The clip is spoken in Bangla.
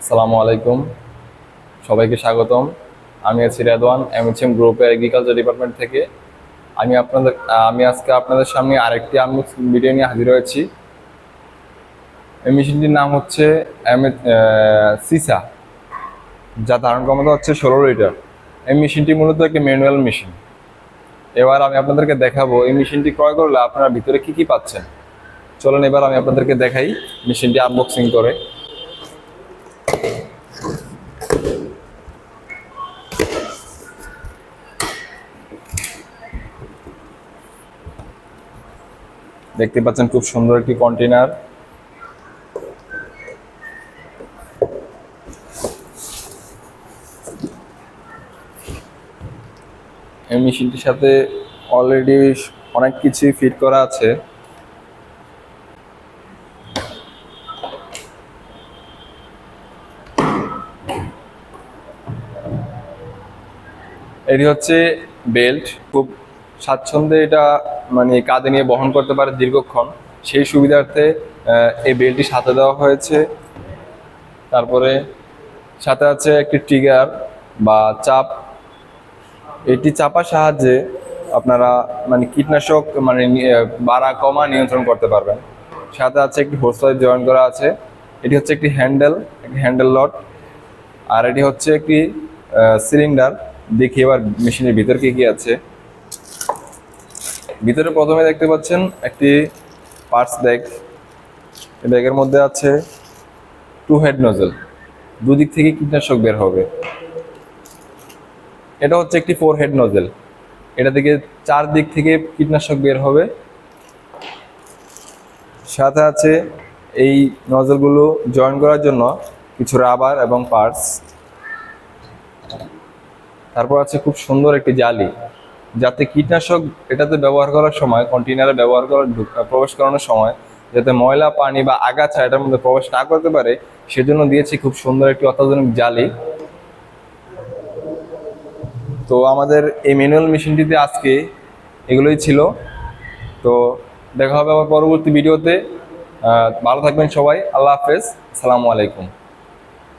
আসসালামু আলাইকুম, সবাইকে স্বাগতম। আমি আছি রেদওয়ান, এমএচএম গ্রুপের এগ্রিকালচার ডিপার্টমেন্ট থেকে। আমি আজকে আপনাদের সামনে আরেকটি আনবক্সিং ভিডিও নিয়ে হাজির হয়েছি। এই মেশিনটির নাম হচ্ছে সিসা, যা ধারণ ক্ষমতা হচ্ছে 16 লিটার। এই মেশিনটি মূলত একটি ম্যানুয়াল মেশিন। এবার আমি আপনাদেরকে দেখাবো এই মেশিনটি ক্রয় করলে আপনারা ভিতরে কি কি পাচ্ছেন। চলুন এবার আমি আপনাদেরকে দেখাই মেশিনটি আনবক্সিং করে। দেখতে পাচ্ছেন খুব সুন্দর একটি কন্টেনার। এই মেশিনটির সাথে অলরেডি অনেক কিছু ফিট করা আছে। এটি হচ্ছে বেল্ট, খুব স্বাচ্ছন্দ্যে এটা মানে কাঁধে নিয়ে বহন করতে পারে দীর্ঘক্ষণ, সেই সুবিধার্থে এই বেল্টটি সাথে দেওয়া হয়েছে। তারপরে সাথে আছে একটি ট্রিগার বা চাপ। এটি চাপার সাহায্যে আপনারা মানে কীটনাশক বাড়া কমা নিয়ন্ত্রণ করতে পারবেন। সাথে আছে একটি হোস পাইপ জয়েন করা আছে। এটি হচ্ছে একটি হ্যান্ডেল লক। আর এটি হচ্ছে একটি সিলিন্ডার। দেখি এবার মেশিনের ভিতর কি কি আছে। ভিতরে প্রথমে দেখতে পাচ্ছেন একটি পার্টস ব্যাগ। এই ব্যাগের মধ্যে আছে 2 হেড নজল, দুদিক থেকে কীটনাশক বের হবে। এটা হচ্ছে একটি 4 হেড নজল, এটা থেকে 4 দিক থেকে কীটনাশক বের হবে। সাথে আছে এই নজলগুলো জয়েন করার জন্য কিছু রাবার এবং পার্টস। তারপর আছে খুব সুন্দর একটি জালি, যাতে কীটনাশক এটাতে ব্যবহার করার সময়, কন্টেনারে প্রবেশ করানোর সময় যাতে ময়লা পানি বা আগাছা এটার মধ্যে প্রবেশ না করতে পারে, সেজন্য দিয়েছি খুব সুন্দর একটি অত্যাধুনিক জালি। তো আমাদের এই ম্যানুয়াল মেশিনটিতে আজকে এগুলোই ছিল। তো দেখা হবে আবার পরবর্তী ভিডিওতে। ভালো থাকবেন সবাই। আল্লাহ হাফেজ, আসসালামু আলাইকুম।